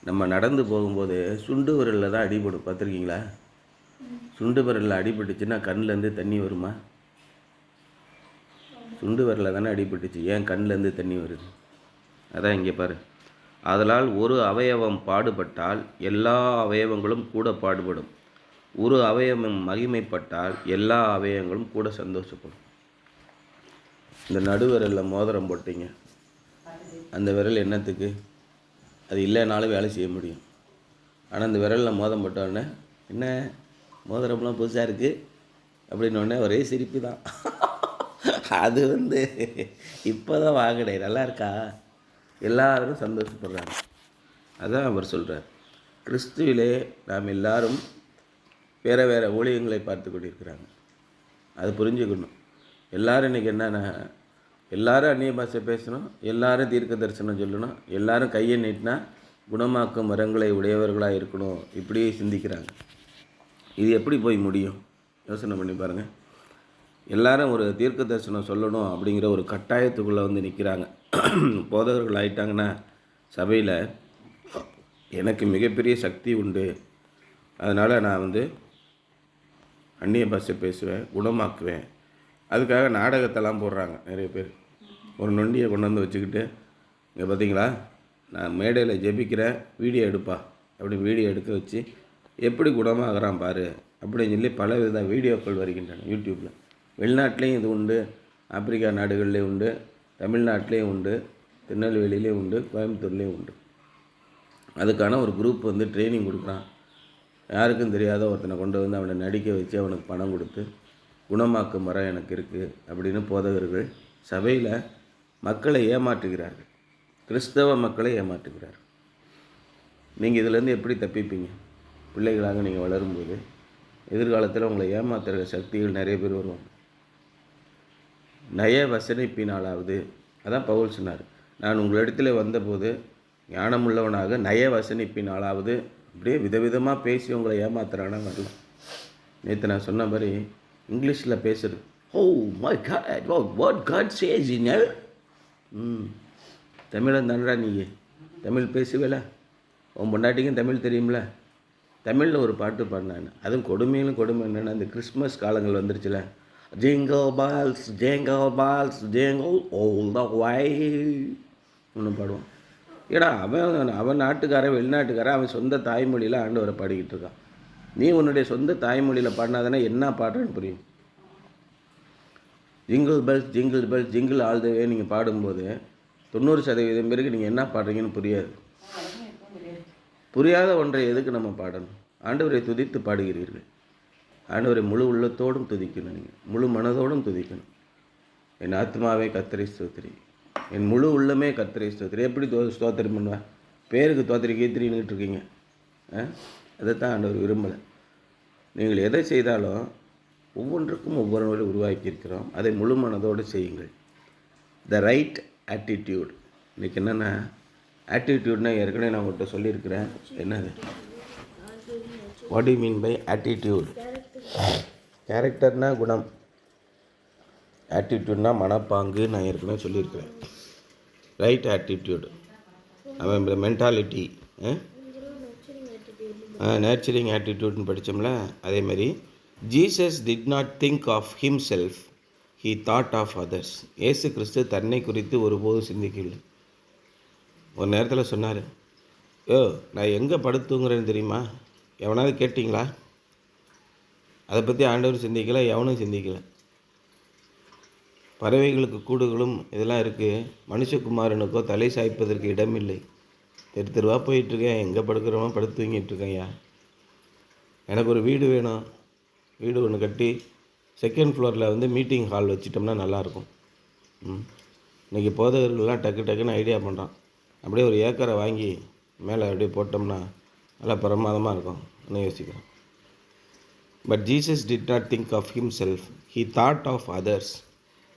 நம்ம நடந்து போகும்போது சுண்டு விரலில் தான் அடிபடும், பார்த்துருக்கீங்களா? சுண்டு விரலில் அடிபட்டுச்சுன்னா கண்ணிலேருந்து தண்ணி வருமா? சுண்டு விரலில் தானே அடிபட்டுச்சு, ஏன் கண்ணிலேருந்து தண்ணி வருது? அதான் இங்கே பாரு. ஆதலால் ஒரு அவயவம் பாடுபட்டால் எல்லா அவயவங்களும் கூட பாடுபடும். ஒரு அவயவம் மகிமைப்பட்டால் எல்லா அவயவங்களும் கூட சந்தோஷப்படும். இந்த நடுவிரலில் மோதிரம் போட்டீங்க, அந்த விரல் என்னத்துக்கு? அது இல்லைனாலும் வேலை செய்ய முடியும். ஆனால் இந்த விரலில் மோதிரம் போட்டோடனே, என்ன மோதிரம்லாம் புதுசாக இருக்குது அப்படின்னோடனே ஒரே சிரிப்பு தான். அது இப்போ தான் வாங்கினேன், நல்லா இருக்கா, எல்லாரும் சந்தோஷப்படுறாங்க. அதான் அவர் சொல்கிறார், கிறிஸ்துவிலே நாம் எல்லாரும் வேறு வேறு ஊழியங்களை பார்த்து கொண்டிருக்கிறாங்க. அது புரிஞ்சுக்கணும். எல்லோரும் இன்றைக்கி என்னென்னா, எல்லோரும் அந்நிய பாஷை பேசணும், எல்லோரும் தீர்க்க தரிசனம் சொல்லணும், எல்லோரும் கையை நீட்டினா குணமாக்கும் வரங்களை உடையவர்களாக இருக்கணும், இப்படியே சிந்திக்கிறாங்க. இது எப்படி போய் முடியும்? யோசனை பண்ணி பாருங்கள். எல்லாரும் ஒரு தீர்க்க தரிசனம் சொல்லணும் அப்படிங்கிற ஒரு கட்டாயத்துக்குள்ளே நிற்கிறாங்க. போதகர்கள் ஆகிட்டாங்கன்னா சபையில் எனக்கு மிகப்பெரிய சக்தி உண்டு, அதனால் நான் அந்நிய பாஷை பேசுவேன், குணமாக்குவேன். அதுக்காக நாடகத்தெல்லாம் போடுறாங்க நிறைய பேர். ஒரு நொண்டியை கொண்டு வந்து வச்சுக்கிட்டு, இங்கே பார்த்தீங்களா நான் மேடையில் ஜெபிக்கிறேன், வீடியோ எடுப்பா அப்படி வீடியோ எடுக்க வச்சு எப்படி குணமாகறான் பாரு அப்படின்னு சொல்லி பல வித வீடியோக்கள் வருகின்றன யூடியூப்பில். வெளிநாட்டிலையும் இது உண்டு, ஆப்பிரிக்கா நாடுகள்லேயும் உண்டு, தமிழ்நாட்டிலையும் உண்டு, திருநெல்வேலியிலையும் உண்டு, கோயம்புத்தூர்லேயும் உண்டு. அதுக்கான ஒரு குரூப் ட்ரைனிங் கொடுக்குறான். யாருக்கும் தெரியாத ஒருத்தனை கொண்டு வந்து அவனை நடிக்க வச்சு அவனுக்கு பணம் கொடுத்து குணமாக்கும் மரம் எனக்கு இருக்குது அப்படின்னு போதகர்கள் சபையில் மக்களை ஏமாற்றுகிறார்கள், கிறிஸ்தவ மக்களை ஏமாற்றுகிறார்கள். நீங்கள் இதிலேருந்து எப்படி தப்பிப்பீங்க? பிள்ளைகளாக நீங்கள் வளரும்போது எதிர்காலத்தில் உங்களை ஏமாத்துகிற சக்திகள் நிறைய பேர் வருவாங்க. நய வசனிப்பினாலாவது, அதான் பவுல் சொன்னார், நான் உங்களிடத்தில் வந்தபோது ஞானமுள்ளவனாக நய வசனிப்பினாலாவது, அப்படியே விதவிதமாக பேசி உங்களை ஏமாத்துறானா வரலாம். நேற்று நான் சொன்ன மாதிரி இங்கிலீஷில் பேசுறது, oh my God what God says in hell. தமிழன் தானடா நீ, தமிழ் பேசுவேல, உன் பொண்டாட்டிக்கும் தமிழ் தெரியும்ல. தமிழில் ஒரு பாட்டு பாடினான், அதுவும் கொடுமையிலும் கொடுமை என்னென்னா, அந்த கிறிஸ்மஸ் காலங்கள் வந்துருச்சுல, jingle bells jingle bells jingle all the way ஒன்று பாடுவான். ஏடா அவன் நாட்டுக்காரன், வெளிநாட்டுக்காரன், அவன் சொந்த தாய்மொழியில் ஆண்டவரை பாடிக்கிட்டு இருக்கான். நீ உன்னுடைய சொந்த தாய்மொழியில் பாடினாதானே என்ன பாடுறேன்னு புரியும். Jingle bells jingle bells jingle all the way நீங்கள் பாடும்போது 90% பேருக்கு நீங்கள் என்ன பாடுறீங்கன்னு புரியாது. புரியாத ஒன்றை எதுக்கு நம்ம பாடணும்? ஆண்டவரை துதித்து பாடுகிறீர்கள். ஆண்டவரை முழு உள்ளத்தோடும் துதிக்கணும், நீங்கள் முழு மனதோடும் துதிக்கணும். என் ஆத்மாவே கர்த்தரை ஸ்தோத்திரி, என் முழு உள்ளமே கர்த்தரை ஸ்தோத்திரி. எப்படி ஸ்தோத்திரம் பண்ணுவேன்? பேருக்கு தோத்திரி கீத்திரின்னுட்டு இருக்கீங்க. அதைத்தான் ஆண்டவர் விரும்பலை. நீங்கள் எதை செய்தாலும் ஒவ்வொன்றுக்கும் ஒவ்வொரு வழி உருவாக்கியிருக்கிறோம், அதை முழு மனதோடு செய்யுங்கள். The right attitude. இன்றைக்கி என்னென்னா, ஆட்டிடியூட்னால் ஏற்கனவே நான் உங்கள்கிட்ட சொல்லியிருக்கிறேன். என்னது, what you mean by attitude? கேரக்டர்னால் குணம், ஆட்டிடியூட்னால் மனப்பாங்கு. நான் ஏற்கனவே சொல்லியிருக்கிறேன். ரைட் ஆட்டிடியூட், அவன் மென்டாலிட்டி, நேச்சரிங் ஆட்டிடியூட்னு படித்தோம்ல, அதேமாதிரி Jesus did not think of himself, he thought of others. இயேசு கிறிஸ்து தன்னை குறித்து ஒருபோதும் சிந்திக்கவில்லை. ஒரு நேரத்தில் சொன்னார், நான் எங்கே படுத்துங்கிறேன்னு தெரியுமா? எவனாவது கேட்டிங்களா? அதை பற்றி ஆண்டவர் சிந்திக்கலை, எவனும் சிந்திக்கலை. பறவைகளுக்கு கூடுகளும் இதெல்லாம் இருக்குது, மனுஷகுமாரனுக்கோ தலை சாய்ப்பதற்கு இடமில்லை. தெருவாக போயிட்டுருக்கேன், எங்கே படுக்கிறோமோ படுத்து தூங்கிட்டுருக்கேன்யா. எனக்கு ஒரு வீடு வேணும், வீடு ஒன்று கட்டி செகண்ட் ஃப்ளோரில் மீட்டிங் ஹால் வச்சிட்டோம்னா நல்லாயிருக்கும். இன்றைக்கி போதகர்கள்லாம் டக்கு டக்குன்னு ஐடியா பண்ணுறான். அப்படியே ஒரு ஏக்கரை வாங்கி மேலே அப்படியே போட்டோம்னா நல்லா பிரமாதமாக இருக்கும் இன்னும் யோசிக்கிறோம். But Jesus did not think of himself, he thought of others.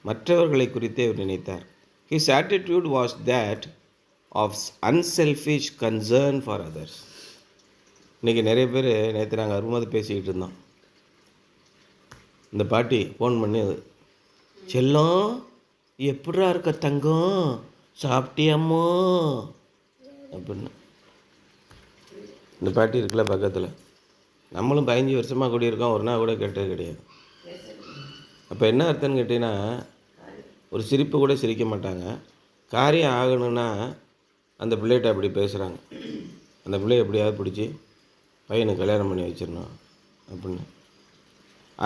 மற்றவர்களை குறித்தே அவர் நினைத்தார். His attitude was that of unselfish concern for others. இன்றைக்கி நிறைய பேர், நேற்று நாங்கள் அருமாவது பேசிக்கிட்டு இருந்தோம், இந்த பாட்டி ஃபோன் பண்ணி, செல்லம் எப்படா இருக்க தங்கம், சாப்பிட்டியம்மோ அப்படின்னு. இந்த பாட்டி இருக்குல்ல பக்கத்தில், நம்மளும் 15 வருஷமாக குடியிருக்கோம், ஒரு நாள் கூட கேட்டது கிடையாது. அப்போ என்ன அர்த்தம்னு கேட்டிங்கன்னா, ஒரு சிரிப்பு கூட சிரிக்க மாட்டாங்க. காரியம் ஆகணும்னா அந்த பிள்ளைகிட்ட அப்படி பேசுகிறாங்க. அந்த பிள்ளைய எப்படியாவது பிடிச்சி பையனுக்கு கல்யாணம் பண்ணி வச்சிடணும் அப்படின்னு.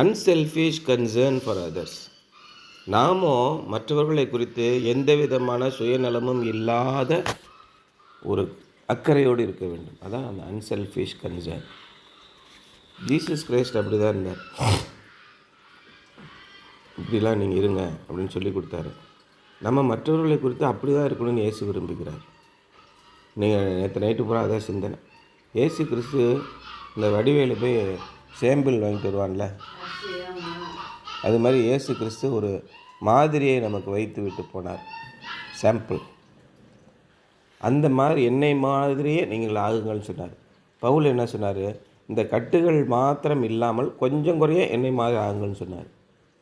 Unselfish concern for others. நாமும் மற்றவர்களை குறித்து எந்த விதமான சுயநலமும் இல்லாத ஒரு அக்கறையோடு இருக்க வேண்டும். அதான் அந்த அன்செல்ஃபிஷ் கன்சர்ன். ஜீசஸ் கிரைஸ்ட் அப்படி தான் இருந்தார். இப்படிலாம் நீங்கள் இருங்க அப்படின்னு சொல்லி கொடுத்தாரு. நம்ம மற்றவர்களை குறித்து அப்படி தான் இருக்கணும்னு இயேசு விரும்புகிறார். நீங்கள் நேற்று நைட்டு பூரா அதான் சிந்தனை. இயேசு கிறிஸ்து இந்த வடிவேலு போய் சேம்பிள் வாங்கிட்டு வருவான்ல, அது மாதிரி இயேசு கிறிஸ்து ஒரு மாதிரியை நமக்கு வைத்து விட்டு போனார். சாம்பிள். அந்த மாதிரி என்னை மாதிரியே நீங்கள் ஆகுங்கள்னு சொன்னார். பவுல் என்ன சொன்னார்? இந்த கட்டுகள் மாத்திரம் இல்லாமல் கொஞ்சம் குறைய என்னை மாதிரி ஆகுங்கள்னு சொன்னார்.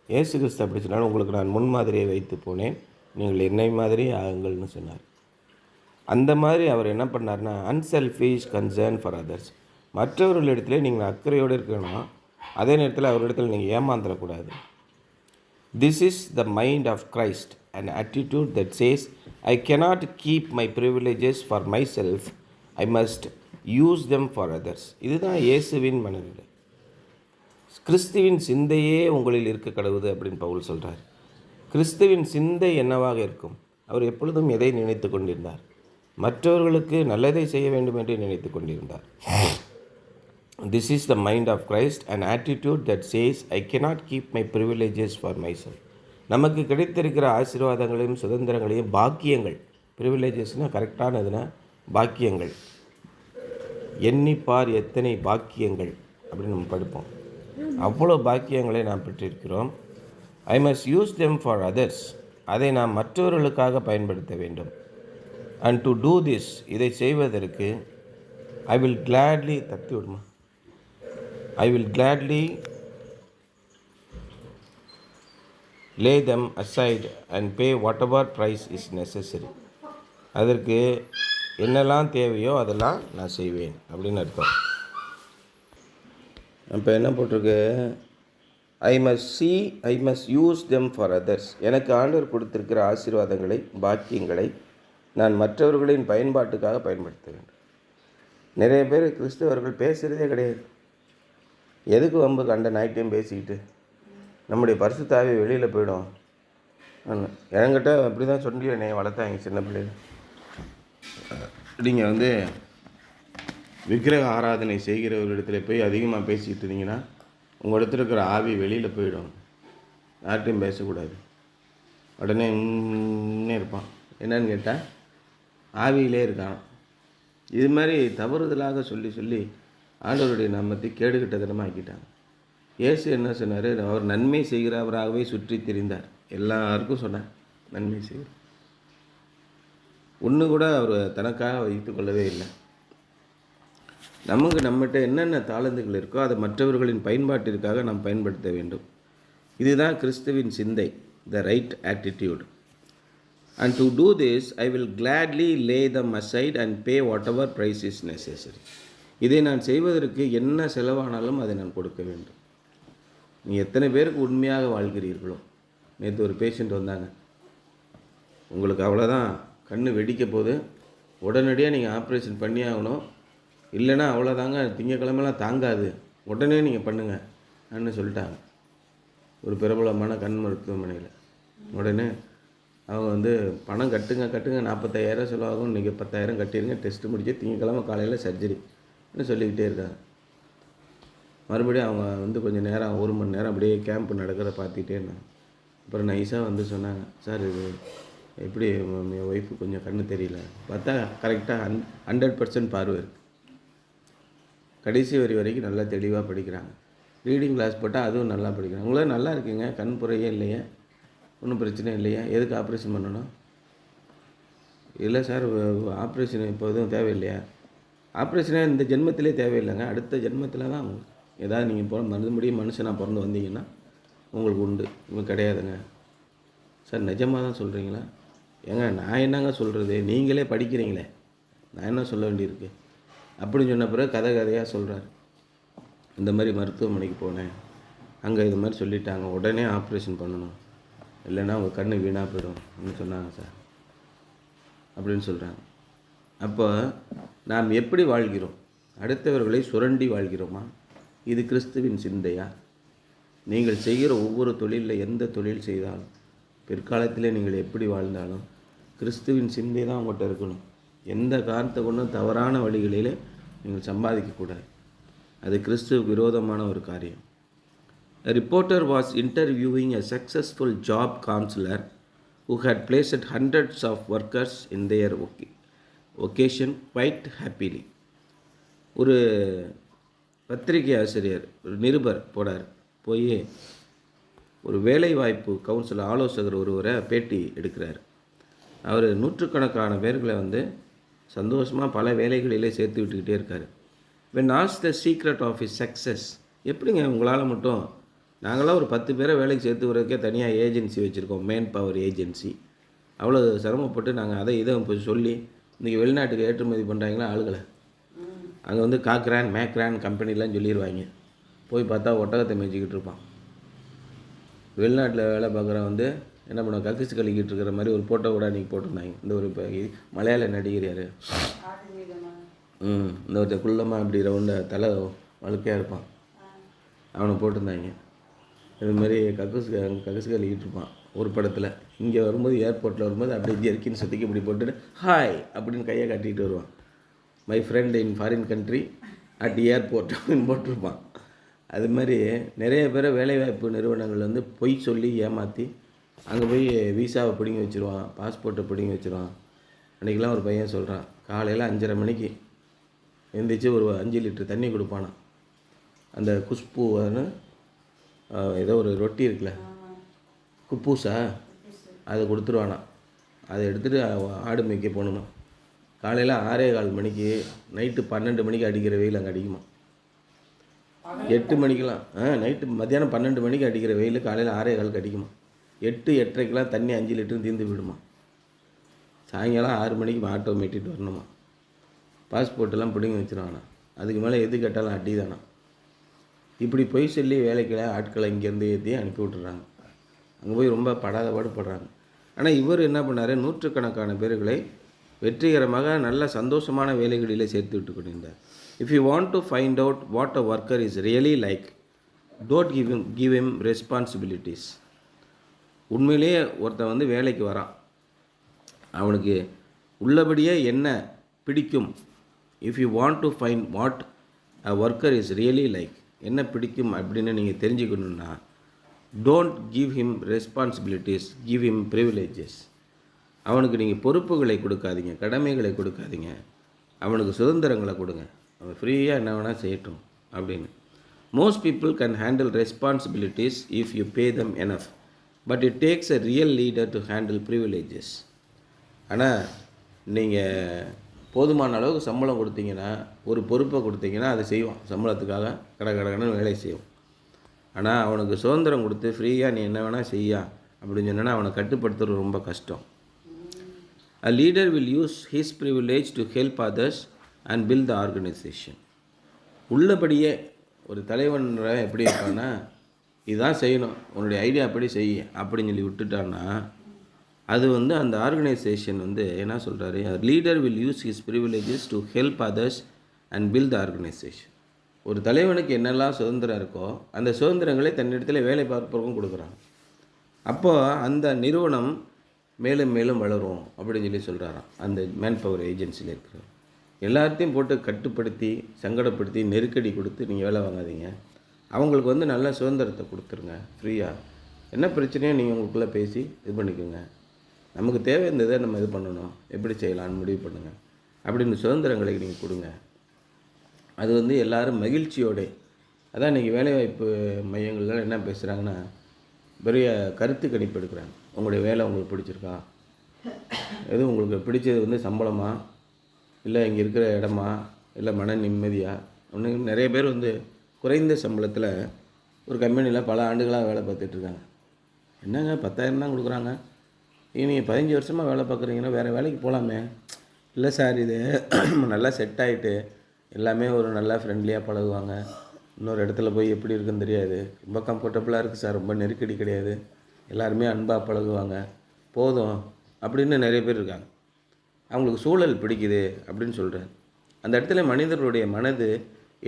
இயேசு கிறிஸ்து அப்படி சொன்னாலும் உங்களுக்கு நான் முன்மாதிரியை வைத்து போனேன், நீங்கள் என்னை மாதிரியே ஆகுங்கள்னு சொன்னார். அந்த மாதிரி அவர் என்ன பண்ணார்னா, அன்செல்ஃபிஷ் கன்சர்ன் ஃபார் அதர்ஸ். மற்றவர்களிடத்துல நீங்கள் அக்கறையோடு இருக்கணும், அதே நேரத்தில் அவரிடத்தில் நீங்கள் ஏமாந்துடக்கூடாது. This is the mind of Christ, an attitude that says, I cannot keep my privileges for myself, I must use them for others. இதுதான் இயேசுவின் மனநிலை. கிறிஸ்துவின் சிந்தையே உங்களில் இருக்க கடவுது அப்படின்னு பவுல் சொல்கிறார். கிறிஸ்துவின் சிந்தை என்னவாக இருக்கும்? அவர் எப்பொழுதும் எதை நினைத்து கொண்டிருந்தார்? மற்றவர்களுக்கு நல்லதை செய்ய வேண்டும் என்று நினைத்து கொண்டிருந்தார். This is the mind of Christ, an attitude that says, I cannot keep my privileges for myself. நமக்கு கிடைத்திருக்கிற ஆசீர்வாதங்களையும் சுதந்திரங்களையும், பாக்கியங்கள், ப்ரிவிலேஜஸ்னால் கரெக்டானதுன்னா பாக்கியங்கள், எண்ணிப்பார் எத்தனை பாக்கியங்கள் அப்படின்னு நம்ம படிப்போம். அவ்வளோ பாக்கியங்களை நாம் பெற்றிருக்கிறோம். I must use them for others. அதை நாம் மற்றவர்களுக்காக பயன்படுத்த வேண்டும். அண்ட் டு டூ திஸ், இதை செய்வதற்கு ஐ வில் கிளாட்லி தப்பி விடுமா ஐ will gladly lay them aside and pay whatever price is necessary. அதற்கு என்னெல்லாம் தேவையோ அதெல்லாம் நான் செய்வேன் அப்படின்னு அர்த்தம். இப்போ என்ன போட்டிருக்கு? I must use them for others. எனக்கு ஆண்டவர் கொடுத்திருக்கிற ஆசீர்வாதங்களை, பாக்கியங்களை நான் மற்றவர்களின் பயன்பாட்டுக்காக பயன்படுத்த வேண்டும். நிறைய பேர் கிறிஸ்தவர்கள் பேசுகிறதே கிடையாது. எதுக்கு வம்பு கண்ட நைட்டையும் பேசிக்கிட்டு நம்முடைய பரிசுத்தாவி வெளியில் போயிடும். என்கிட்ட அப்படி தான் சொல்லி என்னை வளர்த்தாங்க சின்ன பிள்ளைகள். நீங்கள் விக்கிரக ஆராதனை செய்கிறவர்களிடத்துல போய் அதிகமாக பேசிக்கிட்டு இருந்தீங்கன்னா உங்கள் இடத்துல இருக்கிற ஆவி வெளியில் போயிடும். யார்கிட்டையும் பேசக்கூடாது. உடனே இருப்பான். என்னன்னு கேட்டால் ஆவியிலே இருக்கான். இது மாதிரி தவறுதலாக சொல்லி சொல்லி ஆண்டவருடைய நாமத்தை கேடுகட்டதனமாக ஆக்கிட்டாங்க. இயேசு என்ன சொன்னார்? அவர் நன்மை செய்கிறவராகவே சுற்றி திரிந்தார். எல்லாருக்கும் சொன்னார் நன்மை செய்கிறார். ஒன்று கூட அவர் தனக்காக வைத்து கொள்ளவே இல்லை. நம்மகிட்ட என்னென்ன தாளந்துகள் இருக்கோ அதை மற்றவர்களின் பயன்பாட்டிற்காக நாம் பயன்படுத்த வேண்டும். இதுதான் கிறிஸ்துவின் சிந்தை, the right attitude. And to do this I will gladly lay them aside and pay whatever price is necessary. இதை நான் செய்வதற்கு என்ன செலவானாலும் அதை நான் கொடுக்க வேண்டும். நீங்கள் எத்தனை பேருக்கு உண்மையாக வாழ்கிறீர்களோ. நேற்று ஒரு பேஷண்ட் வந்தாங்க. உங்களுக்கு அவ்வளோதான், கண் வெடிக்க போது, உடனடியாக நீங்கள் ஆப்ரேஷன் பண்ணி ஆகணும், இல்லைன்னா அவ்வளோதாங்க, திங்கக்கிழமெல்லாம் தாங்காது, உடனே நீங்கள் பண்ணுங்கள் அப்படின்னு சொல்லிட்டாங்க. ஒரு பிரபலமான கண் மருத்துவமனையில். உடனே அவங்க பணம் கட்டுங்க 45,000 செலவாகும், நீங்கள் 10,000 கட்டிடுங்க, டெஸ்ட்டு முடிச்சு திங்கக்கிழமை காலையில் சர்ஜரின்னு சொல்லிக்கிட்டே இருக்காங்க. மறுபடியும் அவங்க கொஞ்சம் நேரம் 1 மணி நேரம் அப்படியே கேம்ப் நடக்கிறத பார்த்துக்கிட்டே இருந்தாங்க. அப்புறம் நைஸாக சொன்னாங்க, சார் இது எப்படி என் ஒய்ஃபு கொஞ்சம் கண்ணு தெரியல, பார்த்தா கரெக்டாக 100% பார்வை இருக்குது. கடைசி வரைக்கும் நல்லா தெளிவாக படிக்கிறாங்க. ரீடிங் கிளாஸ் போட்டால் அதுவும் நல்லா படிக்கிறாங்க. உங்களால் நல்லா இருக்குங்க, கண் புறையே இல்லையா, ஒன்றும் பிரச்சனை இல்லையா, எதுக்கு ஆப்ரேஷன் பண்ணணும்? இல்லை சார், ஆப்ரேஷன் இப்போ எதுவும் தேவையில்லையா? ஆப்ரேஷனே இந்த ஜென்மத்திலே தேவையில்லைங்க, அடுத்த ஜென்மத்தில் தான் உங்களுக்கு ஏதாவது நீங்கள் மறுபடியும் மனுஷனாக பிறந்து வந்தீங்கன்னா உங்களுக்கு உண்டு. இவங்க கிடையாதுங்க. சார் நிஜமாக தான் சொல்கிறீங்களா? ஏங்க நான் என்னங்க சொல்கிறது, நீங்களே படிக்கிறீங்களே, நான் என்ன சொல்ல வேண்டியிருக்கு? அப்படின்னு சொன்ன பிறகு கதையாக சொல்கிறார். இந்த மாதிரி மருத்துவமனைக்கு போனேன், அங்கே இது மாதிரி சொல்லிட்டாங்க, உடனே ஆப்ரேஷன் பண்ணணும், இல்லைன்னா உங்கள் கண் வீணாக போயிடும் அப்படின்னு சொன்னாங்க சார் அப்படின்னு சொல்கிறாங்க. அப்போ நாம் எப்படி வாழ்கிறோம்? அடுத்தவர்களை சுரண்டி வாழ்கிறோமா? இது கிறிஸ்துவின் சிந்தையா? நீங்கள் செய்கிற ஒவ்வொரு தொழிலில் எந்த தொழில் செய்தாலும் பிற்காலத்தில் நீங்கள் எப்படி வாழ்ந்தாலும் கிறிஸ்துவின் சிந்தை தான் உங்கள்கிட்ட இருக்கணும். எந்த காரணத்தை கொண்டும் தவறான வழிகளில் நீங்கள் சம்பாதிக்கக்கூடாது. அது கிறிஸ்துவுக்கு விரோதமான ஒரு காரியம். A reporter was interviewing a successful job counselor who had placed hundreds of workers in their vocation quite happily. ஒரு பத்திரிகை ஆசிரியர், ஒரு நிருபர் போய் ஒரு வேலைவாய்ப்பு கவுன்சிலர் ஆலோசகர் ஒருவரை பேட்டி எடுக்கிறார். அவர் நூற்றுக்கணக்கான பேர்களை சந்தோஷமாக பல வேலைகளிலே சேர்த்து விட்டுக்கிட்டே இருக்கார். when asked the secret of his success, எப்படிங்க உங்களால் மட்டும், நாங்களாம் ஒரு 10 பேரை வேலைக்கு சேர்த்து வரதுக்கே தனியாக ஏஜென்சி வச்சுருக்கோம், மேன் பவர் ஏஜென்சி, அவ்வளோ சிரமப்பட்டு நாங்கள் அதை இதை சொல்லி இன்றைக்கி வெளிநாட்டுக்கு ஏற்றுமதி பண்ணுறாங்களா ஆளுகளை, அங்கே காக்ரான் மேக்ரான் கம்பெனிலாம் சொல்லிடுவாங்க, போய் பார்த்தா ஒட்டகத்தை மேய்ச்சிக்கிட்டு இருப்பான். வெளிநாட்டில் வேலை பார்க்குறவன் என்ன பண்ண கக்கிச்சு கழிக்கிட்டு இருக்கிற மாதிரி ஒரு ஃபோட்டோ கூட அன்றைக்கி போட்டிருந்தாங்க. இந்த ஒரு மலையாள நடிகர் யார், இந்த ஒரு குள்ளமாக இப்படி ரவுண்டாக தலை வழுக்கையாக இருப்பான், அவனை போட்டிருந்தாங்க. இதுமாரி கக்கிச்சு கழிக்கிட்டு இருப்பான் ஒரு படத்தில். இங்கே வரும்போது ஏர்போர்ட்டில் வரும்போது அப்படியே ஜெர்க்கின்னு சுற்றிக்கு இப்படி போட்டுட்டு ஹாய் அப்படின்னு கையை காட்டிகிட்டு வருவான். My friend in foreign country at airport அப்படின்னு போட்டிருப்பான். அது மாதிரி நிறைய பேரை வேலைவாய்ப்பு நிறுவனங்கள் பொய் சொல்லி ஏமாற்றி அங்கே போய் வீசாவை பிடிங்கி வச்சுருவான், பாஸ்போர்ட்டை பிடிங்கி வச்சுருவான். அன்றைக்கெலாம் ஒரு பையன் சொல்கிறான், காலையில் 5:30 மணிக்கு எழுந்திரிச்சு ஒரு 5 லிட்டர் தண்ணி கொடுப்பானான். அந்த குஷ்பூன்னு ஏதோ ஒரு ரொட்டி இருக்குல்ல, குப்பூசா, அதை கொடுத்துருவானா. அதை எடுத்துகிட்டு ஆடு மேய்க்க போகணுமா. காலையில் 6:15 மணிக்கு, நைட்டு 12 மணிக்கு அடிக்கிற வெயில் அங்கே அடிக்குமா. 8 மணிக்கெலாம் நைட்டு மத்தியானம் 12 மணிக்கு அடிக்கிற வெயில் காலையில் 6:15 அடிக்குமா. 8-8:30 தண்ணி 5 லிட்டரும் தீர்ந்து விடுமா. சாயங்காலம் 6 மணிக்கு ஆட்டோ மீட்டிட்டு வரணுமா. பாஸ்போர்ட்டெல்லாம் பிடிங்கி வச்சுருவானா. அதுக்கு மேலே எது கேட்டாலும் அடி தானா. இப்படி பொய் சொல்லி வேலைக்கு ஆட்களை இங்கேருந்து ஏற்றி அனுப்பி விட்டுறாங்க. அங்கே போய் ரொம்ப படாத பாடுபடுறாங்க. ஆனால் இவர் என்ன பண்ணார், நூற்றுக்கணக்கான பேர்களை வெற்றிகரமாக நல்ல சந்தோஷமான வேலைகளிலே சேர்த்து விட்டு கொண்டிருந்தார். If you want to find out what a worker is really like, don't give him responsibilities. உண்மையிலேயே ஒருத்தன் வேலைக்கு வரான், அவனுக்கு உள்ளபடியே என்ன பிடிக்கும். If you want to find what a worker is really like, என்ன பிடிக்கும் அப்படின்னு நீங்கள் தெரிஞ்சுக்கணுன்னா, don't give him responsibilities, give him privileges. அவனுக்கு நீங்கள் பொறுப்புகளை கொடுக்காதீங்க, கடமைகளை கொடுக்காதீங்க, அவனுக்கு சுதந்திரங்களை கொடுங்க, அவன் ஃப்ரீயாக என்ன வேணால் செய்யட்டும் அப்படின்னு. Most people can handle responsibilities if you pay them enough, but it takes a real leader to handle privileges. ஆனால் நீங்கள் போதுமான அளவுக்கு சம்பளம் கொடுத்தீங்கன்னா, ஒரு பொறுப்பை கொடுத்தீங்கன்னா அது செய்வான், சம்பளத்துக்காக கடகடன்னு வேலை செய்வோம். ஆனால் அவனுக்கு சுதந்திரம் கொடுத்து ஃப்ரீயாக நீ என்ன வேணால் செய்யா அப்படின்னு சொன்னால் அவனை கட்டுப்படுத்துறது ரொம்ப கஷ்டம். A leader will use his privilege to help others and build the organization. உள்ளபடியே ஒரு தலைவன் எப்படி இருக்கான்னா, இதுதான் செய்யணும், உன்னுடைய ஐடியா எப்படி செய்ய அப்படின்னு சொல்லி விட்டுட்டான்னா, அது அந்த ஆர்கனைசேஷன் என்ன சொல்கிறாரு, leader will use his privileges to help others and build the organisation. ஒரு தலைவனுக்கு என்னெல்லாம் சுதந்திரம் இருக்கோ அந்த சுதந்திரங்களை தன்னிடத்தில் வேலை பார்ப்பவருக்கும் கொடுக்குறாங்க. அப்போது அந்த நிறுவனம் மேலும் மேலும் வளரும் அப்படின்னு சொல்லி சொல்கிறாராம். அந்த மேன் பவர் ஏஜென்சியில் இருக்கிற எல்லாத்தையும் போட்டு கட்டுப்படுத்தி சங்கடப்படுத்தி நெருக்கடி கொடுத்து நீங்கள் வேலை வாங்காதீங்க. அவங்களுக்கு நல்ல சுதந்திரத்தை கொடுத்துருங்க ஃப்ரீயாக. என்ன பிரச்சனையோ நீங்கள் உங்களுக்குள்ளே பேசி இது பண்ணிக்கோங்க. நமக்கு தேவை இருந்ததை நம்ம இது பண்ணணும், எப்படி செய்யலான்னு முடிவு பண்ணுங்கள் அப்படின்னு சுதந்திரங்களை நீங்கள் கொடுங்க. அது எல்லோரும் மகிழ்ச்சியோடு. அதான் இன்றைக்கி வேலைவாய்ப்பு மையங்கள்லாம் என்ன பேசுகிறாங்கன்னா, பெரிய கருத்து கணிப்பு எடுக்கிறாங்க. உங்களுடைய வேலை உங்களுக்கு பிடிச்சிருக்கா, எது உங்களுக்கு பிடிச்சது சம்பளமா, இல்லை இங்கே இருக்கிற இடமா, இல்லை மன நிம்மதியா. ஒன்று நிறைய பேர் குறைந்த சம்பளத்தில் ஒரு கம்பெனியில் பல ஆண்டுகளாக வேலை பார்த்துட்ருக்காங்க. என்னங்க 10,000 தான் கொடுக்குறாங்க, நீங்கள் 15 வருஷமாக வேலை பார்க்குறீங்கன்னா வேறு வேலைக்கு போகலாமே. இல்லை சார், இது நல்லா செட் ஆகிட்டு எல்லாமே ஒரு நல்லா ஃப்ரெண்ட்லியாக பழகுவாங்க. இன்னொரு இடத்துல போய் எப்படி இருக்குன்னு தெரியாது. ரொம்ப கம்ஃபர்டபுளாக இருக்குது சார், ரொம்ப நெருக்கடி கிடையாது, எல்லாருமே அன்பாக பழகுவாங்க, போதும் அப்படின்னு நிறைய பேர் இருக்காங்க. அவங்களுக்கு சூழல் பிடிக்குது அப்படின்னு சொல்கிறார். அந்த இடத்துல மனிதர்களுடைய மனது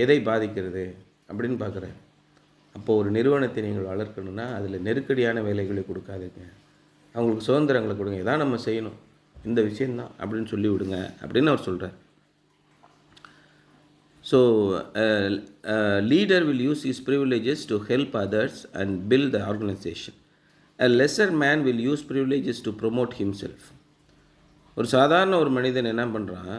எதை பாதிக்கிறது அப்படின்னு பார்க்குறாரு. அப்போது ஒரு நிறுவனத்தை நீங்கள் வளர்க்கணுன்னா அதில் நெருக்கடியான வேலைகளை கொடுக்காதீங்க, அவங்களுக்கு சுதந்திரங்களை கொடுங்க, இதான் நம்ம செய்யணும், இந்த விஷயந்தான் அப்படின்னு சொல்லி விடுங்க அப்படின்னு அவர் சொல்கிறார். So leader will use his privileges to help others and build the organization. A lesser man will use privileges to promote himself. ஒரு சாதாரண ஒரு மனிதன் என்ன பண்ணுறான்,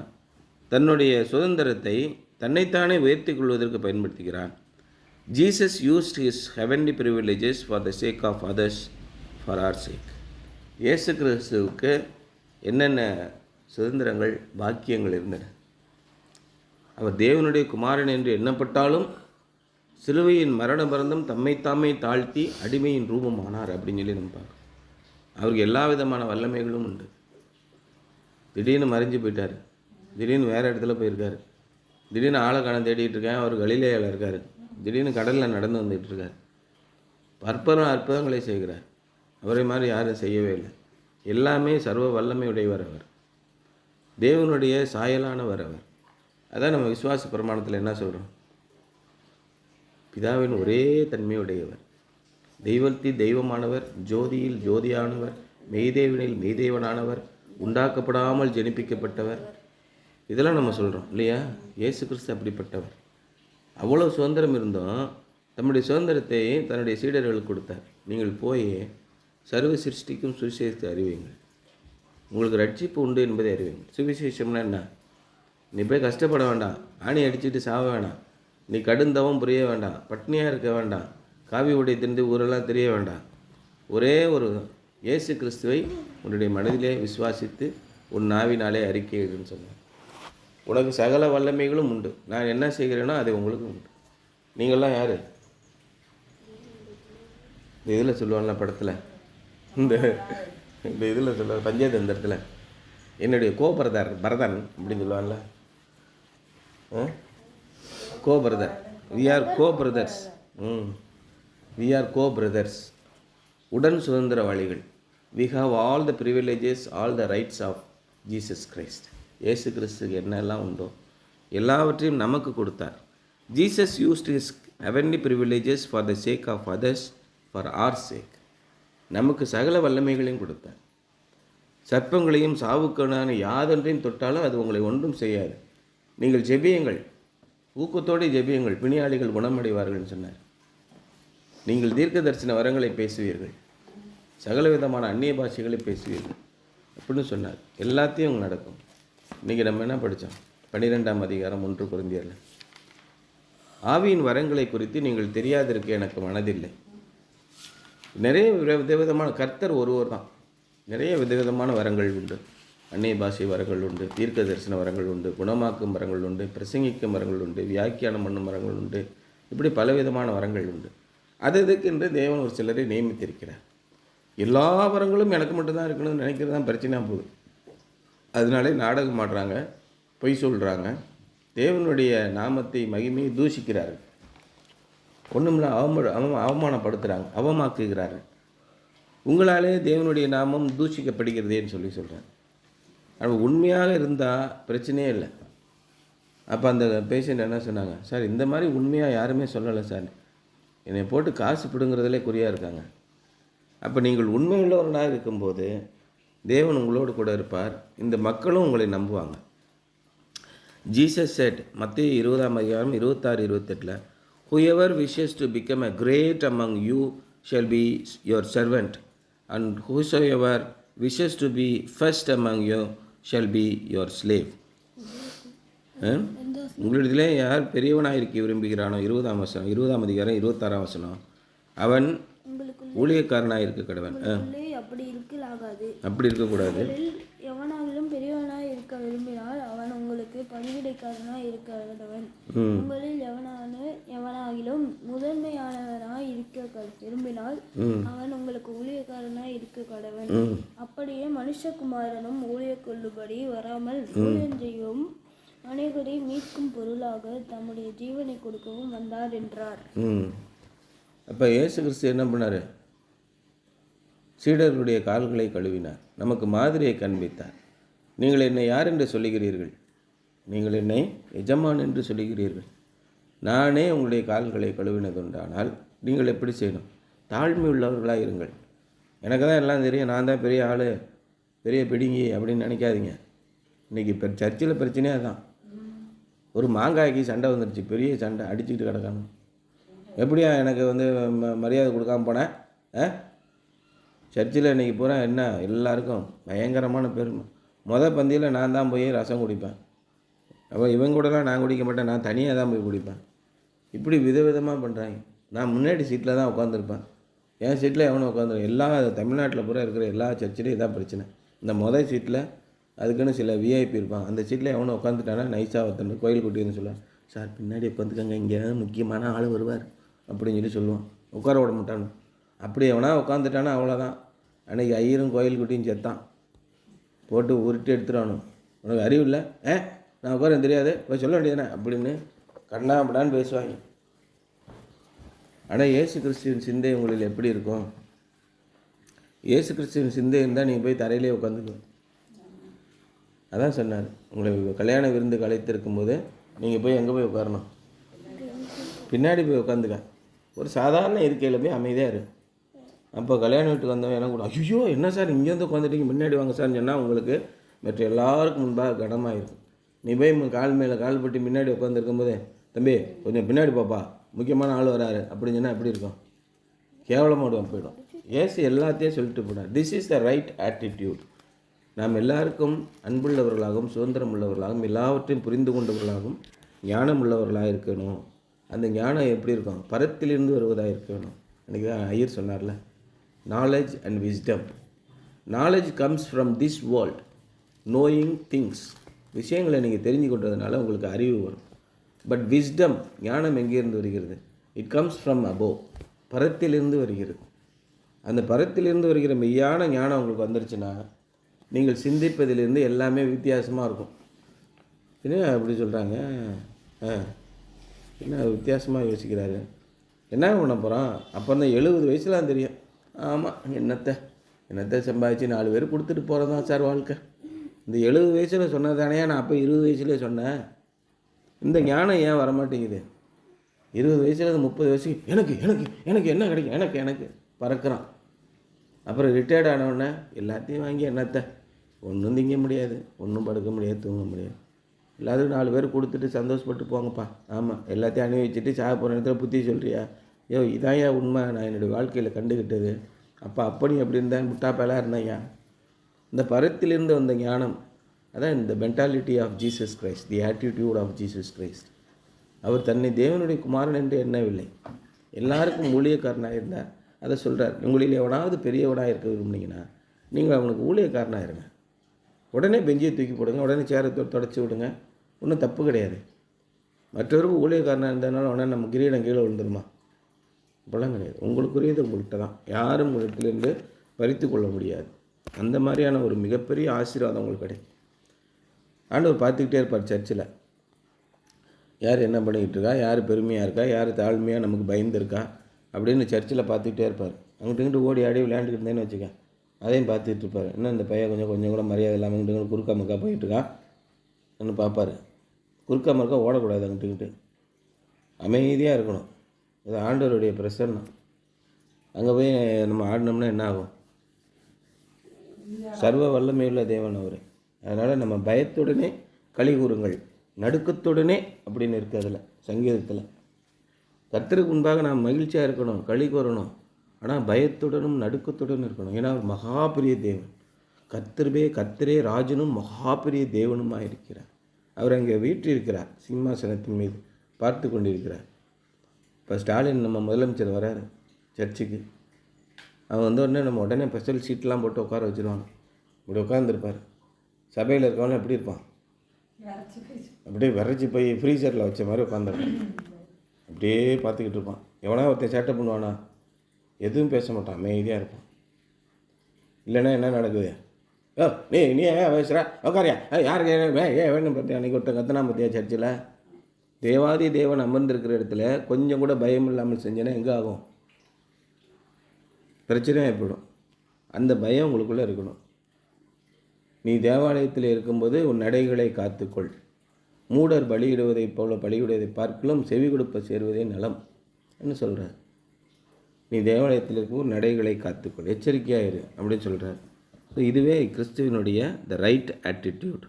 தன்னுடைய சுதந்திரத்தை தன்னைத்தானே உயர்த்தி கொள்வதற்கு பயன்படுத்துகிறான். Jesus used his heavenly privileges for the sake of others, for our sake. இயேசு கிறிஸ்துவுக்கு என்னென்ன சுதந்திரங்கள் பாக்கியங்கள் இருந்தன. அவர் தேவனுடைய குமாரன் என்று எண்ணப்பட்டாலும் சிலுவையின் மரண பரந்தம் தம்மைத்தாமே தாழ்த்தி அடிமையின் ரூபமானார் அப்படின்னு சொல்லி நம்ம பார்க்கணும். அவருக்கு எல்லா விதமான வல்லமைகளும் உண்டு. திடீர்னு மறைஞ்சு போயிட்டார், திடீர்னு வேறு இடத்துல போயிருக்காரு, திடீர்னு ஆழக்கானம் தேடிட்டு இருக்கேன், அவர் கலிலேயாவில் இருக்கார், திடீர்னு கடலில் நடந்து வந்துட்டு இருக்கார், அற்புதங்களை செய்கிறார். அவரை மாதிரி யாரும் செய்யவே இல்லை. எல்லாமே சர்வ வல்லமை உடையவர் அவர், தேவனுடைய சாயலானவர் அவர். அதான் நம்ம விசுவாச பிரமாணத்தில் என்ன சொல்கிறோம், பிதாவின் ஒரே தன்மையுடையவர், தெய்வத்தில் தெய்வமானவர், ஜோதியில் ஜோதியானவர், மெய்தேவனில் மெய்தேவனானவர், உண்டாக்கப்படாமல் ஜெனிப்பிக்கப்பட்டவர். இதெல்லாம் நம்ம சொல்கிறோம் இல்லையா. இயேசு கிறிஸ்து அப்படிப்பட்டவர். அவ்வளோ சுதந்திரம் இருந்தும் தம்முடைய சுதந்திரத்தை தன்னுடைய சீடர்களுக்கு கொடுத்தார். நீங்கள் போய் சர்வ சிருஷ்டிக்கும் சுவிசேஷத்தை அறிவியுங்கள், உங்களுக்கு ரட்சிப்பு உண்டு என்பதை அறிவியுங்கள். சுவிசேஷம்னா என்ன, நீ போய் கஷ்டப்பட வேண்டாம், ஆணி அடிச்சுட்டு சாக வேண்டாம், நீ கடுந்தவம் புரிய வேண்டாம், பட்னியாக இருக்க வேண்டாம், காவி உடை திருந்து ஊரெல்லாம் தெரிய வேண்டாம். ஒரே ஒரு இயேசு கிறிஸ்துவை உன்னுடைய மனதிலே விசுவாசித்து உன் நாவினாலே அறிக்கையிடுன்னு சொன்னார். உனக்கு சகல வல்லமைகளும் உண்டு, நான் என்ன செய்கிறேனோ அது உங்களுக்கு உண்டு. நீங்கள்லாம் யார், இந்த இதில் சொல்லுவாங்கள்ல படத்தில், இந்த இதில் சொல்லுவாங்க பஞ்சாயத்து அந்த இடத்துல, என்னுடைய பரதன் அப்படின்னு சொல்லுவாங்கள்ல, co brother, we are co brothers, we are co brothers, உடன் சுதந்திரவாளிகள். We have all the privileges, all the rights of Jesus Christ. இயேசு கிறிஸ்துக்கு என்னெல்லாம் உண்டோ எல்லாவற்றையும் நமக்கு கொடுத்தார். Jesus used his heavenly privileges for the sake of others, for our sake. நமக்கு சகல வல்லமைகளையும் கொடுத்தார். சர்ப்பங்களையும் சாவுக்கான யாதொன்றையும் தொட்டாலும் அது உங்களை ஒன்றும் செய்யாது. நீங்கள் ஜெபியுங்கள், ஊக்கத்தோடு ஜெபியுங்கள், பிணியாளிகள் குணமடைவார்கள்னு சொன்னார். நீங்கள் தீர்க்க தரிசன வரங்களை பேசுவீர்கள், சகல விதமான அந்நிய பாஷைகளை பேசுவீர்கள் அப்படின்னு சொன்னார். எல்லாத்தையும் நடக்கும். இன்றைக்கி நம்ம என்ன படித்தோம், 12ஆம் அதிகாரம் 1 கொரிந்தியரில், ஆவியின் வரங்களை குறித்து நீங்கள் தெரியாதிருக்க எனக்கு மனதில்லை. நிறைய விதவிதமான, கர்த்தர் ஒருவர் தான், நிறைய விதவிதமான வரங்கள் உண்டு. அந்நிய பாஷை வரங்கள் உண்டு, தீர்க்க தரிசன வரங்கள் உண்டு, குணமாக்கும் வரங்கள் உண்டு, பிரசங்கிக்கும் வரங்கள் உண்டு, வியாக்கியானம் பண்ணும் வரங்கள் உண்டு, இப்படி பலவிதமான வரங்கள் உண்டு. அதுக்கென்று தேவன் ஒரு சிலரை நியமித்திருக்கிறார். எல்லா வரங்களும் எனக்கு மட்டும்தான் இருக்கணும்னு நினைக்கிறது தான் பிரச்சனையாக போகுது. அதனாலே நாடகம் ஆடுறாங்க, பொய் சொல்கிறாங்க, தேவனுடைய நாமத்தை மகிமையை தூஷிக்கிறார்கள், ஒன்றுமில்ல அவமானப்படுத்துகிறாங்க, அவமாக்குகிறார்கள். உங்களாலே தேவனுடைய நாமம் தூஷிக்கப்படுகிறதேன்னு சொல்கிறேன். ஆனால் உண்மையாக இருந்தால் பிரச்சனையே இல்லை. அப்போ அந்த பேஷண்ட் என்ன சொன்னாங்க, சார் இந்த மாதிரி உண்மையாக யாருமே சொல்லலை சார், என்னை போட்டு காசு பிடுங்கிறதுலே குறியாக இருக்காங்க. அப்போ நீங்கள் உண்மையுள்ளவர்களாக இருக்கும்போது தேவன் உங்களோடு கூட இருப்பார், இந்த மக்களும் உங்களை நம்புவாங்க. ஜீசஸ் செட், மத்தேயு 20ஆம் அதிகாரம் 26-28, whoever wishes to become a great among you shall be your servant, and whosoever wishes to be first among you shall be your slave. உங்களிடத்திலே யார் பெரியவனாக இருக்க விரும்புகிறானோ, 20ஆம் வசனம், 20ஆம் அதிகாரம் 26ஆம் வசனம், அவன் ஊழியக்காரனாக இருக்க கடவன். அப்படி இருக்கக்கூடாது. எவனாகிலும் பெரியவனாய் இருக்க விரும்பினால் அவன் உங்களுக்கு பணிவிடைக்காரனாய் இருக்க கடவன். உங்களில் எவனாகிலும் முதன்மையானவனாய் இருக்க விரும்பினால் அவன் உங்களுக்கு ஊழியக்காரனாய் இருக்க கடவன். அப்படியே மனுஷகுமாரனும் ஊழிய கொள்ளுபடி வராமல் ஊழியம் செய்யவும் அனைவரை மீட்கும் பொருளாக தம்முடைய ஜீவனை கொடுக்கவும் வந்தார் என்றார். அப்போ இயேசு கிறிஸ்து என்ன பண்ணார்? சீடர்களுடைய கால்களை கழுவினார், நமக்கு மாதிரியை காண்பித்தார். நீங்கள் என்னை யார் என்று சொல்லுகிறீர்கள்? நீங்கள் என்னை எஜமான் என்று சொல்லுகிறீர்கள். நானே உங்களுடைய கால்களை கழுவினதுண்டானால் நீங்கள் எப்படி செய்யணும்? தாழ்மை உள்ளவர்களாக இருங்கள். எனக்கு தான் எல்லாம் தெரியும், நான் தான் பெரிய ஆள், பெரிய பிடிங்கி அப்படின்னு நினைக்காதீங்க. இன்றைக்கி சர்ச்சில் பிரச்சனையே அதுதான். ஒரு மாங்காய்க்கு சண்டை வந்துடுச்சு, பெரிய சண்டை, அடிச்சுக்கிட்டு கிடக்கணும். எப்படியா எனக்கு மரியாதை கொடுக்காம போனேன்? சர்ச்சில் இன்றைக்கி பூரா என்ன எல்லாருக்கும் பயங்கரமான பெருமை. பந்தியில் நான் தான் போய் ரசம் குடிப்பேன். அப்போ இவங்க கூடலாம் நான் குடிக்க மாட்டேன், நான் தனியாக தான் போய் குடிப்பேன். இப்படி விதவிதமாக பண்ணுறாங்க. நான் முன்னாடி சீட்டில் தான் உட்காந்துருப்பேன். என் சீட்டில் எவனும் உட்காந்துருப்பேன். எல்லா தமிழ்நாட்டில் பூரா இருக்கிற எல்லா சர்ச்சிலையும் இதான் பிரச்சனை. இந்த சீட்டில் அதுக்குன்னு சில விஐபி இருப்பாங்க. அந்த சீட்டில் எவனும் உட்காந்துட்டானா நைஸாக ஒருத்தன் கோயில் குட்டின்னு சொல்லுவான், சார் பின்னாடி உட்காந்துக்கங்க, இங்கே முக்கியமான ஆள் வருவார் அப்படின்னு சொல்லி சொல்லுவான். உட்கார விட மாட்டானு. அப்படி எவனா உட்காந்துட்டானா அவ்வளோதான். அன்றைக்கி ஐயரும் கோயில் குட்டியும் செத்தான், போட்டு உருட்டி எடுத்துடானு. உனக்கு அறிவு இல்லை, நான் உட்கார தெரியாது, போய் சொல்ல வேண்டியதானே அப்படின்னு கண்ணாப்படான்னு பேசுவாங்க. ஆனால் இயேசு கிறிஸ்துவின் சிந்தை உங்களில் எப்படி இருக்கும்? இயேசு கிறிஸ்துவின் சிந்தை இருந்தால் நீங்கள் போய் தரையிலே உட்காந்துக்குவோம். அதான் சொன்னார், உங்களை கல்யாண விருந்துக்கு அழைத்திருக்கும் போது நீங்கள் போய் எங்கே போய் உட்காரணும்? பின்னாடி போய் உட்காந்துக்க. ஒரு சாதாரண இருக்கையில் போய் அமைதியாக இரு. அப்போ கல்யாண வீட்டுக்கு வந்தவன் எனக்கு கூட, ஐயோ என்ன சார் இங்கே வந்து உட்காந்துட்டீங்க, முன்னாடி வாங்க சார்னு சொன்னால் உங்களுக்கு மற்ற எல்லாருக்கும் முன்பாக கனமாக இருக்கும். நீ போய் கால் மேலே கால் பட்டி முன்னாடி உட்காந்துருக்கும் போதே, தம்பி கொஞ்சம் பின்னாடி பாப்பா, முக்கியமான ஆள் வராரு அப்படின்னு சொன்னால் எப்படி இருக்கும்? கேவலமாடுவான் போயிடும். ஏசு எல்லாத்தையும் சொல்லிட்டு போனார். This is the right attitude. நாம் எல்லாருக்கும் அன்புள்ளவர்களாகவும் சுதந்திரம் உள்ளவர்களாகவும் எல்லாவற்றையும் புரிந்து கொண்டவர்களாகவும் ஞானம் உள்ளவர்களாக இருக்கணும். அந்த ஞானம் எப்படி இருக்கும்? பரத்திலிருந்து வருவதாக இருக்கணும். அன்றைக்கி தான் ஐயர் சொன்னார்ல, knowledge and wisdom. Knowledge comes from this world, knowing things. விஷயங்களை நீங்கள் தெரிஞ்சு கொண்டதுனால உங்களுக்கு அறிவு வரும். பட் விஸ்டம், ஞானம் எங்கேருந்து வருகிறது? இட் கம்ஸ் ஃப்ரம் அபோவ், பரத்திலிருந்து வருகிறது. அந்த பரத்திலிருந்து வருகிற மெய்யான ஞானம் உங்களுக்கு வந்துருச்சுன்னா நீங்கள் சிந்திப்பதிலிருந்து எல்லாமே வித்தியாசமாக இருக்கும். என்ன அப்படி சொல்கிறாங்க? என்ன வித்தியாசமாக யோசிக்கிறாரு, என்ன பண்ண போகிறான்? அப்புறம் தான் 70 வயசுலாம் தெரியும். ஆமாம், என்னத்தை சம்பாதிச்சு 4 பேர் கொடுத்துட்டு போகிறது தான் சார் வாழ்க்கை. இந்த 70 வயசில் சொன்னதானே நான் அப்போ 20 வயசுலேயே சொன்னேன். இந்த ஞானம் ஏன் வரமாட்டேங்குது? 20 வயசுலேருந்து 30 வயசுக்கு எனக்கு எனக்கு எனக்கு என்ன கிடைக்கும், எனக்கு எனக்கு பறக்கிறான். அப்புறம் ரிட்டையர்ட் ஆனவுடனே எல்லாத்தையும் வாங்கி என்னத்தை, ஒன்றும் திங்க முடியாது, ஒன்றும் படுக்க முடியாது, தூங்க முடியாது. எல்லாத்துக்கும் 4 பேர் கொடுத்துட்டு சந்தோஷப்பட்டு போங்கப்பா. ஆமாம், எல்லாத்தையும் அனுபவிச்சுட்டு சாக போகிற இடத்துல புத்தி சொல்கிறியா? இதாயா உண்மை நான் என்னுடைய வாழ்க்கையில் கண்டுக்கிட்டது. அப்போ அப்படி அப்படி இருந்தேன், முட்டாப்பெல்லாம் இருந்தேயா. இந்த பரத்திலிருந்து வந்த ஞானம் அதான் இந்த mentality of Jesus Christ, the attitude of Jesus Christ. அவர் தன்னை தேவனுடைய குமாரன் என்று எண்ணவில்லை, எல்லாருக்கும் ஊழியக்காரனாக இருந்தார். அதை சொல்கிறார், உங்களில் எவனாவது பெரியவனாக இருக்க விரும்புனீங்கன்னா நீங்கள் அவனுக்கு ஊழியக்காரனாக இருங்க. உடனே பெஞ்சியை தூக்கி போடுங்க, உடனே சேரை தொடச்சி விடுங்க, ஒன்றும் தப்பு கிடையாது. மற்றவருக்கு ஊழியக்காரனாக இருந்ததுனால உடனே நம்ம கிரீடம் கீழே விழுந்துருமா? இப்போலாம் கிடையாது. உங்களுக்குரியது உங்கள்கிட்ட தான், யாரும் உங்களிடத்துலேருந்து பறித்து கொள்ள முடியாது. அந்த மாதிரியான ஒரு மிகப்பெரிய ஆசீர்வாதம் உங்களுக்கு கிடைக்கும். ஆண்டவர் பார்த்துக்கிட்டே இருப்பார் சர்ச்சில், யார் என்ன பண்ணிக்கிட்டு இருக்கா, யார் பெருமையாக இருக்கா, யார் தாழ்மையாக நமக்கு பயந்துருக்கா அப்படின்னு சர்ச்சில் பார்த்துக்கிட்டே இருப்பார். அங்கிட்டு இங்கிட்டு ஓடி ஆடி விளையாண்டுக்கிட்டு இருந்தேன்னு வச்சுக்க, அதையும் பார்த்துட்டு இருப்பார். இன்னும் இந்த பையன் கொஞ்சம் கூட மரியாதை இல்லாமல் இங்கிட்டு குறுக்கா மக்கா போயிட்டுருக்கான்ன்னு பார்ப்பார். குறுக்கா மக்கா ஓடக்கூடாது, அங்கிட்டு அமைதியாக இருக்கணும். இது ஆண்டவருடைய பிரசன்னம். அங்கே போய் நம்ம ஆடினோம்னா என்ன ஆகும்? சர்வ வல்லமையுள்ள தேவன் அவர். அதனால் நம்ம பயத்துடனே களி கூறுங்கள், நடுக்கத்துடனே அப்படின்னு இருக்குது அதில் சங்கீதத்தில். கர்த்தருக்கு முன்பாக நாம் மகிழ்ச்சியாக இருக்கணும், களி கூறணும், ஆனால் பயத்துடனும் நடுக்கத்துடனும் இருக்கணும். ஏன்னா அவர் மகா பெரிய தேவன். கர்த்தரே ராஜனும் மகா பெரிய தேவனுமாக இருக்கிறார். அவர் அங்கே வீற்றிருக்கிறார் சிம்மாசனத்தின் மீது பார்த்து கொண்டிருக்கிறார். இப்போ ஸ்டாலின் நம்ம முதலமைச்சர் வராரு சர்ச்சுக்கு. அவன் வந்தோடனே நம்ம உடனே ஸ்பெஷல் சீட்லாம் போட்டு உட்கார வச்சுருவாங்க. இப்படி உட்காந்துருப்பார். சபையில் இருக்கவனும் எப்படி இருப்பான்? அப்படியே விரைச்சி போய் ஃப்ரீசரில் வச்ச மாதிரி உட்காந்துருப்பான். அப்படியே பார்த்துக்கிட்டு இருப்பான். எவனா ஒருத்தன் சேட்டை பண்ணுவானா? எதுவும் பேச மாட்டான், அமைதியாக இருப்பான். இல்லைன்னா என்ன நடக்குது? ஓ நீ ஏன் பேசுகிற உக்காரியா யாருக்கு வேணும் பார்த்தியா அன்றைக்கி ஒருத்தன் கத்தனா பார்த்தியா சர்ச்சில் தேவாதி தேவன் அமர்ந்திருக்கிற இடத்துல கொஞ்சம் கூட பயம் இல்லாமல் செஞ்சேன்னா எங்கே ஆகும்? பிரச்சனை ஏற்படும். அந்த பயம் உங்களுக்குள்ளே இருக்கணும். நீ தேவாலயத்தில் இருக்கும்போது உன் நடைகளை காத்துக்கொள். மூடர் பலியிடுவதைப் போல பலியிடுவதை பார்க்கலும் செவி கொடுப்ப சேருவதே நலம் என்ன சொல்கிறார். நீ தேவாலயத்தில் இருக்கும்போது நடைகளை காத்துக்கொள், எச்சரிக்கையாக இரு அப்படின்னு சொல்கிறார். ஸோ இதுவே கிறிஸ்துவனுடைய த ரைட் ஆட்டிடியூட்.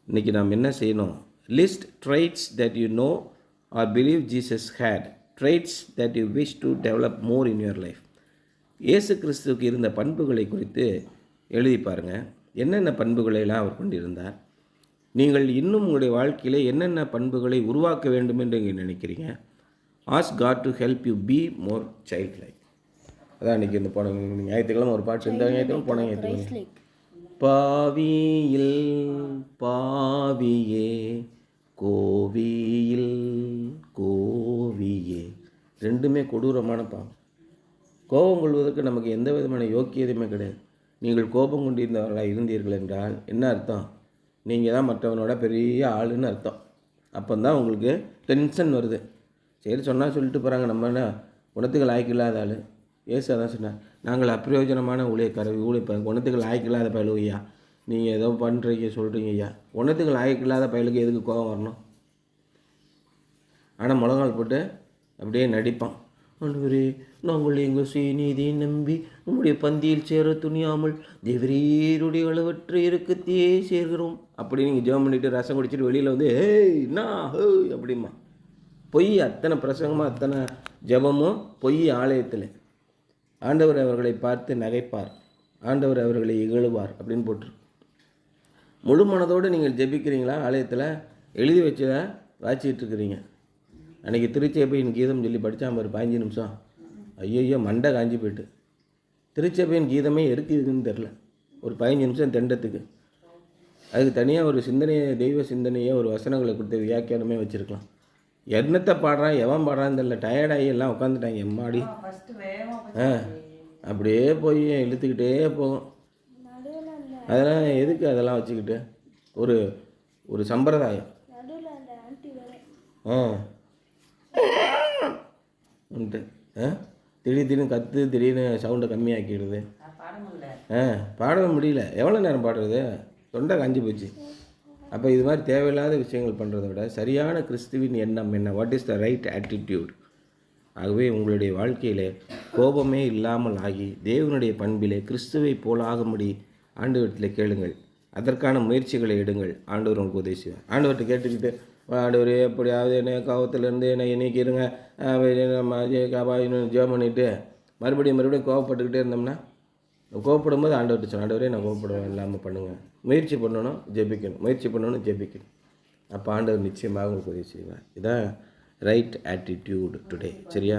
இன்றைக்கி நாம் என்ன செய்யணும்? List traits that you know or believe Jesus had, traits that you wish to develop more in your life. இயேசு கிறிஸ்துவுக்கு இருந்த பண்புகளை குறித்து எழுதி பாருங்கள். என்னென்ன பண்புகளையெல்லாம் அவர் கொண்டிருந்தார்? நீங்கள் இன்னும் உங்களுடைய வாழ்க்கையில் என்னென்ன பண்புகளை உருவாக்க வேண்டும் என்று நீங்கள் நினைக்கிறீங்க? Ask God to help you be more childlike. அதான் இன்றைக்கி இந்த போன ஞாயிற்றுக்கிழமை ஒரு பாட்டு, இந்த ஞாயிற்றுக்கிழமை போன ஞாயிற்றுக்கிழமை, பாவியில் பாவியே கோவியில் கோவியே, ரெண்டுமே கொடூரமான பாவம். கோபம் கொள்வதற்கு நமக்கு எந்த விதமான யோக்கியதுமே கிடையாது. நீங்கள் கோபம் கொண்டிருந்தவர்களாக இருந்தீர்கள் என்றால் என்ன அர்த்தம்? நீங்கள் தான் மற்றவனோட பெரிய ஆளுன்னு அர்த்தம். அப்போ தான் உங்களுக்கு டென்ஷன் வருது. சரி சொன்னால் சொல்லிட்டு போகிறாங்க, நம்ம என்ன குணத்துக்கு லாய்க்கு இல்லாத ஆள். ஏசு அதான் சொன்னார், நாங்கள் அப்பிரயோஜனமான குணத்துக்கு லாய்க்கு இல்லாத பயலு ஐயா, நீங்கள் ஏதோ பண்ணுறீங்க சொல்கிறீங்க ஐயா, குணத்துக்கு லாய்க்கு இல்லாத பயலுக்கு எதுக்கு கோபம் வரணும்? ஆனால் முழங்கால் போட்டு அப்படியே நடிப்பான். ஆண்டவரே, நாங்கள் எங்கள் சுயநீதியை நம்பி உங்களுடைய பந்தியில் சேர துணியாமல் தேவரீருடைய அளவற்ற இறக்கத்தையே சேர்கிறோம் அப்படி நீங்கள் ஜெபம் பண்ணிவிட்டு ரசம் குடிச்சிட்டு வெளியில் வந்து ஏய் என்ன ஹேய் அப்படிமா பொய். அத்தனை பிரசங்கமாக அத்தனை ஜெபமும் பொய். ஆலயத்தில் ஆண்டவர் அவர்களை பார்த்து நகைப்பார், ஆண்டவர் அவர்களை இகழுவார் அப்படின்னு போட்டுரு. முழு மனதோடு நீங்கள் ஜெபிக்கிறீங்களா? ஆலயத்தில் எழுதி வச்சதை வாசிக்கிட்டு இருக்கிறீங்க. அன்றைக்கி திருச்சபையின் கீதம் சொல்லி படித்தான் பாரு 15 நிமிஷம். ஐயோ மண்டை காஞ்சி போய்ட்டு. திருச்சபையின் கீதமே இருக்குதுன்னு தெரில. ஒரு 15 நிமிஷம் தெண்டத்துக்கு அதுக்கு தனியாக ஒரு சிந்தனையை, தெய்வ சிந்தனையை, ஒரு வசனங்களை கொடுத்த வியாக்கியானமே வச்சுருக்கலாம். என்னத்தை பாடுறான், எவன் பாடுறான்னு தெரியல. டயர்டாகி எல்லாம் உட்காந்துட்டாங்க. எம்மாடி அப்படியே போய் இழுத்துக்கிட்டே போகும். அதெல்லாம் எதுக்கு அதெல்லாம் வச்சுக்கிட்டு? ஒரு ஒரு சம்பிரதாயம். திடீர்னு கற்று திடீர்னு சவுண்டை கம்மியாக்கிடுது. பாடவே முடியல. எவ்வளோ நேரம் பாடுறது? தொண்டை காஞ்சி போச்சு. அப்போ இது மாதிரி தேவையில்லாத விஷயங்கள் பண்ணுறத விட சரியான கிறிஸ்துவின் எண்ணம் என்ன? What is the right attitude? ஆகவே உங்களுடைய வாழ்க்கையில் கோபமே இல்லாமல் ஆகி தேவனுடைய பண்பிலே கிறிஸ்துவை போல் ஆகும்படி ஆண்டவரத்தில் கேளுங்கள். அதற்கான முயற்சிகளை எடுங்கள். ஆண்டவர் உங்களுக்கு உதவி செய்வார். ஆண்டவர்கிட்ட கேட்டுக்கிட்டு ஆண்டவர் எப்படியாவது என்ன கோபத்திலேருந்து என்னை நீக்கிடுங்க ஜெபம் பண்ணிவிட்டு மறுபடியும் கோவப்பட்டுக்கிட்டே இருந்தோம்னா, கோவப்படும் போது ஆண்டவர்கிட்ட சொன்ன, ஆண்டவரே நான் கோவப்படுவேன் இல்லாமல் பண்ணுங்கள். முயற்சி பண்ணணும், ஜெபிக்கணும். முயற்சி பண்ணணும், ஜெபிக்கணும். அப்போ ஆண்டவர் நிச்சயமாக உங்களுக்கு உதவி செய்வார். இதான் ரைட் ஆட்டிடியூட் டுடே. சரியா?